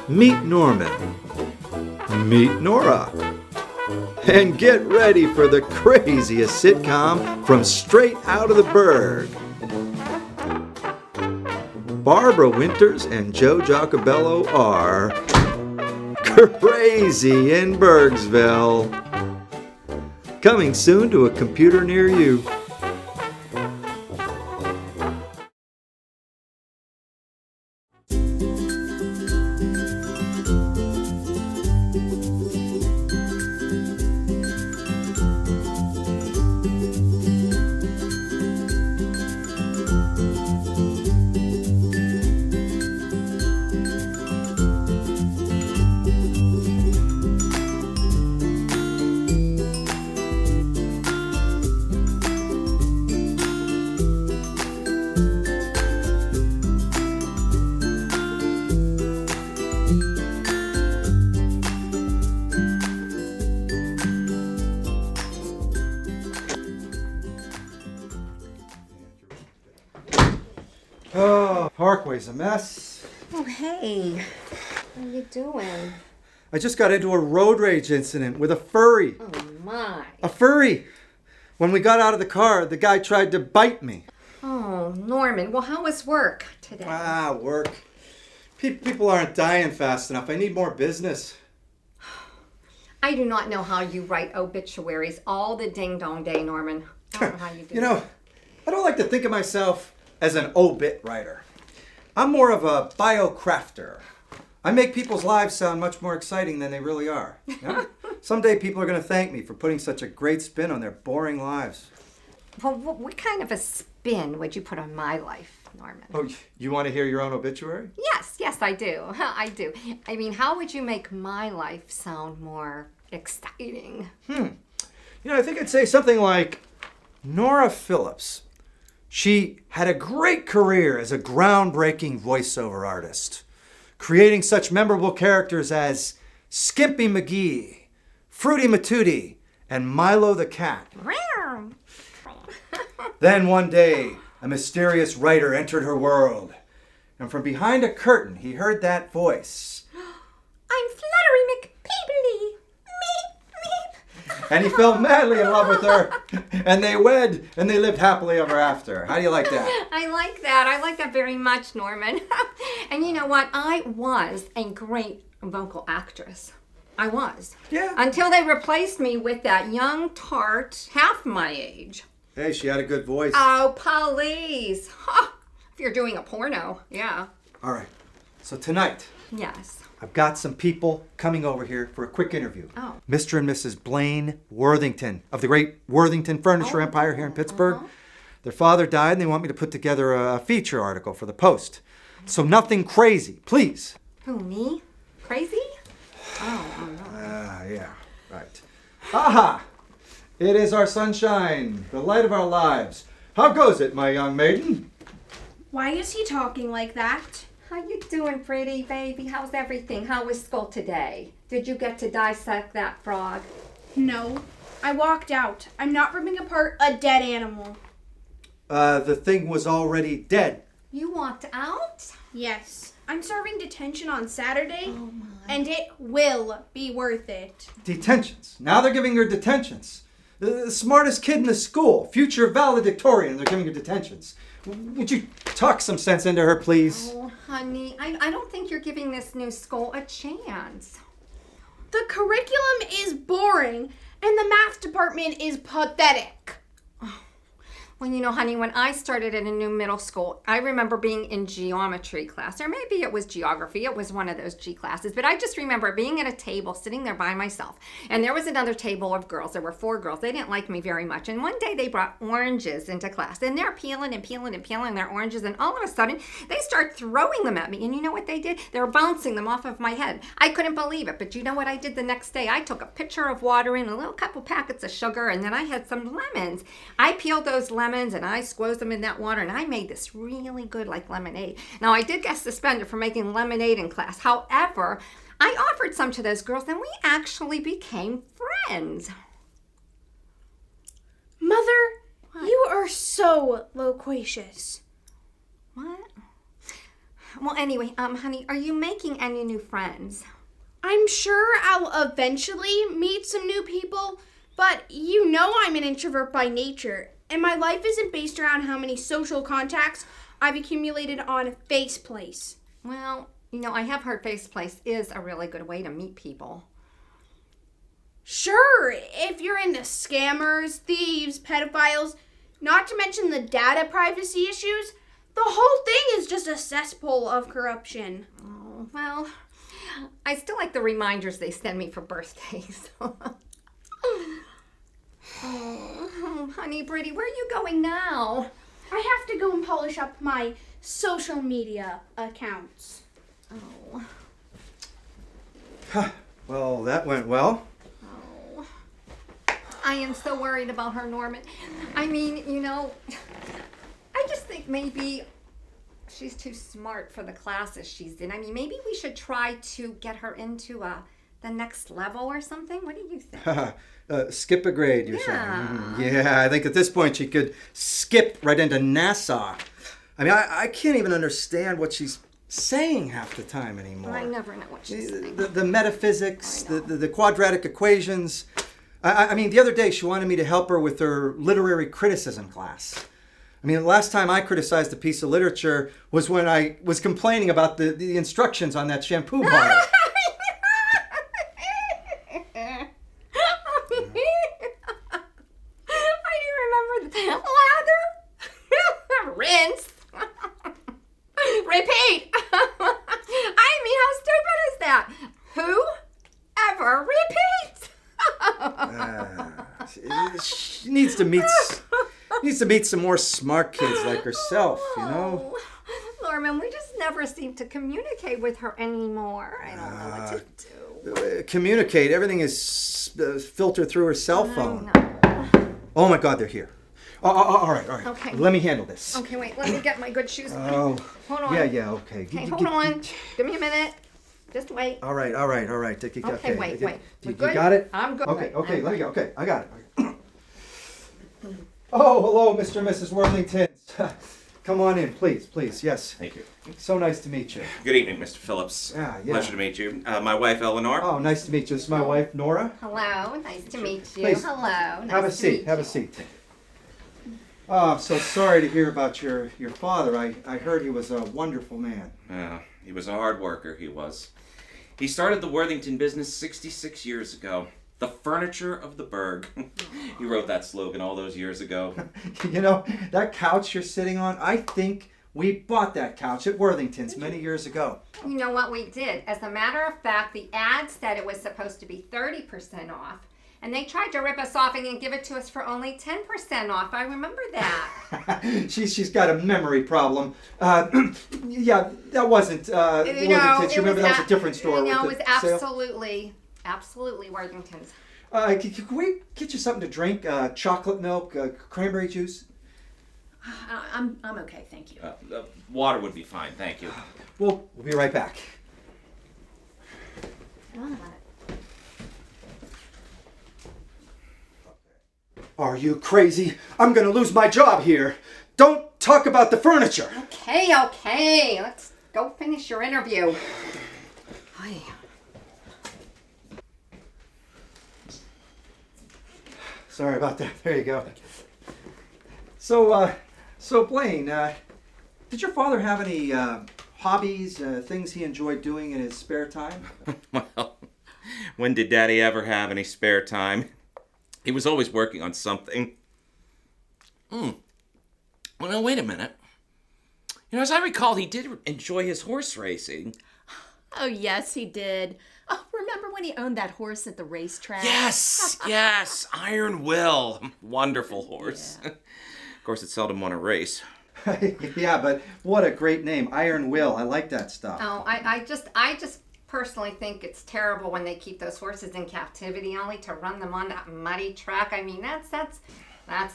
Meet Norman. Meet Nora. And get ready for the craziest sitcom from straight out of the Burgh. Barbara Winters and Joe Giacobello are crazy in Burghsville. Coming soon to a computer near you. Oh, Parkway's a mess. Oh, hey. How you doing? I just got into a road rage incident with a furry. Oh, my. A furry! When we got out of the car, the guy tried to bite me. Oh, Norman. Well, how was work today? Work. People aren't dying fast enough. I need more business. I do not know how you write obituaries all the ding-dong day, Norman. I don't know how you do that. I don't like to think of myself as an obit writer. I'm more of a biocrafter. I make people's lives sound much more exciting than they really are. Yeah? Someday people are going to thank me for putting such a great spin on their boring lives. Well, what kind of a spin would you put on my life, Norman? Oh, you want to hear your own obituary? Yes, I do. I do. I mean, how would you make my life sound more exciting? I think I'd say something like Nora Phillips. She had a great career as a groundbreaking voiceover artist, creating such memorable characters as Skimpy McGee, Fruity Matootie, and Milo the cat. Then one day, a mysterious writer entered her world, and from behind a curtain, he heard that voice. I'm Fluttery McPeebly. And he fell madly in love with her, and they wed, and they lived happily ever after. How do you like that? I like that. I like that very much, Norman. And you know what? I was a great vocal actress. I was. Yeah. Until they replaced me with that young tart, half my age. Hey, she had a good voice. Oh, please. Huh. If you're doing a porno, yeah. All right. So tonight, Yes. I've got some people coming over here for a quick interview. Oh. Mr. and Mrs. Blaine Worthington of the great Worthington Furniture Empire here in Pittsburgh. Their father died and they want me to put together a feature article for the Post. So nothing crazy, please. Who, me? Crazy? Oh, no. Yeah, right. Aha! It is our sunshine, the light of our lives. How goes it, my young maiden? Why is he talking like that? How you doing, pretty baby? How's everything? How was school today? Did you get to dissect that frog? No, I walked out. I'm not ripping apart a dead animal. The thing was already dead. You walked out? Yes, I'm serving detention on Saturday, Oh, my. and it will be worth it. Detentions. Now they're giving her detentions. The smartest kid in the school, future valedictorian, they're giving her detentions. Would you talk some sense into her, please? Oh, honey, I don't think you're giving this new school a chance. The curriculum is boring, and the math department is pathetic. Well, you know, honey, when I started at a new middle school, I remember being in geometry class, or maybe it was geography. It was one of those G classes. But I just remember being at a table, sitting there by myself. And there was another table of girls. There were 4 girls. They didn't like me very much. And one day they brought oranges into class. And they're peeling and peeling and peeling their oranges. And all of a sudden, they start throwing them at me. And you know what they did? They were bouncing them off of my head. I couldn't believe it. But you know what I did the next day? I took a pitcher of water and a little couple packets of sugar. And then I had some lemons. I peeled those lemons and I squeezed them in that water and I made this really good like lemonade. Now I did get suspended for making lemonade in class. However, I offered some to those girls and we actually became friends. Mother, What? you are so loquacious. What? Well, anyway, honey, are you making any new friends? I'm sure I'll eventually meet some new people, but you know I'm an introvert by nature, and my life isn't based around how many social contacts I've accumulated on Faceplace. Well, I have heard Faceplace is a really good way to meet people. Sure, if you're into scammers, thieves, pedophiles, not to mention the data privacy issues, the whole thing is just a cesspool of corruption. Oh, well, I still like the reminders they send me for birthdays. Oh, honey, Brittany, where are you going now? I have to go and polish up my social media accounts. Oh. Well, that went well. Oh. I am so worried about her, Norman. I mean, I just think maybe she's too smart for the classes she's in. I mean, maybe we should try to get her into the next level or something. What do you think? Skip a grade, you're saying? Yeah, I think at this point she could skip right into NASA. I mean, I can't even understand what she's saying half the time anymore. I never know what she's saying. The metaphysics, the quadratic equations. I mean, the other day she wanted me to help her with her literary criticism class. I mean, the last time I criticized a piece of literature was when I was complaining about the instructions on that shampoo bottle. I do remember the lather, rinse, repeat. I mean, how stupid is that? Who ever repeats? She needs to meet some more smart kids like herself, Oh, Norman, we just never seem to communicate with her anymore. I don't know what to do. Communicate. Everything is filtered through her cell phone. I know. Oh my God, they're here. All right. Okay. Let me handle this. Okay, wait. Let me get my good shoes. Oh. Hold on. Yeah. Okay. Okay, hold on. Give me a minute. Just wait. All right. Okay, wait. You Good? got it? I'm good. Okay. Let me go. Okay, I got it. Oh, hello, Mr. and Mrs. Worthington. Come on in, please. Yes. Thank you. So nice to meet you. Good evening, Mr. Phillips. Yeah. Pleasure to meet you. My wife, Eleanor. Oh, nice to meet you. This is my wife, Nora. Hello. Nice to meet you. Please. Hello. Nice Have a to seat. meet Have a you. seat. Oh, I'm so sorry to hear about your father. I heard he was a wonderful man. He was a hard worker, he was. He started the Worthington business 66 years ago. The furniture of the Burgh. He wrote that slogan all those years ago. That couch you're sitting on, I think we bought that couch at Worthington's many years ago. You know what we did? As a matter of fact, the ad said it was supposed to be 30% off. And they tried to rip us off and give it to us for only 10% off. I remember that. She's got a memory problem. Yeah, that wasn't Worthington's. You remember that was a different store. No, it with was the sale? absolutely Worthington's. Can we get you something to drink? Chocolate milk, cranberry juice? I'm okay, thank you. Water would be fine, thank you. We'll be right back. Are you crazy? I'm gonna lose my job here. Don't talk about the furniture. Okay. Let's go finish your interview. Hi. Sorry about that. There you go. So Blaine, did your father have any hobbies, things he enjoyed doing in his spare time? Well, when did Daddy ever have any spare time? He was always working on something. Well, now, wait a minute. As I recall, he did enjoy his horse racing. Oh, yes, he did. Oh, remember when he owned that horse at the racetrack? Yes, Iron Will. Wonderful horse. Yeah. Of course, it seldom won a race. Yeah, but what a great name, Iron Will. I like that stuff. Oh, I just personally think it's terrible when they keep those horses in captivity only to run them on that muddy track. I mean, that's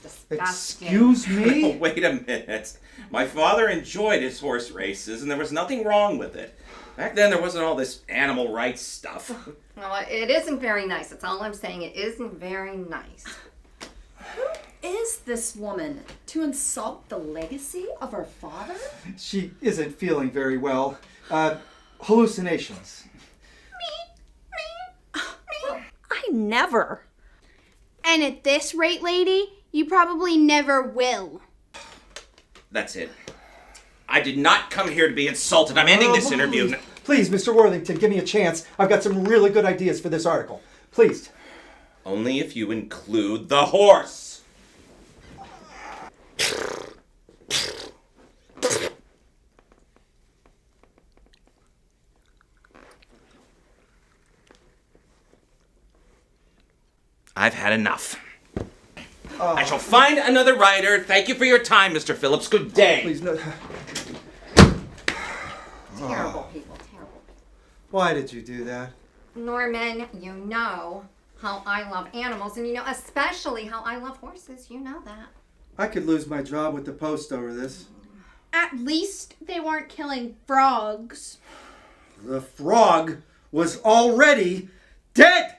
disgusting. Excuse me? Oh, wait a minute. My father enjoyed his horse races, and there was nothing wrong with it. Back then, there wasn't all this animal rights stuff. Well, it isn't very nice. That's all I'm saying. It isn't very nice. is this woman? To insult the legacy of her father? She isn't feeling very well. Hallucinations. I never. And at this rate, lady, you probably never will. That's it. I did not come here to be insulted. I'm ending this interview. Please, Mr. Worthington, give me a chance. I've got some really good ideas for this article. Please. Only if you include the horse. I've had enough. I shall find another writer. Thank you for your time, Mr. Phillips. Good day. Please, no. Terrible people, terrible. Why did you do that? Norman, you know how I love animals, and you know especially how I love horses. You know that. I could lose my job with the Post over this. At least they weren't killing frogs. The frog was already dead!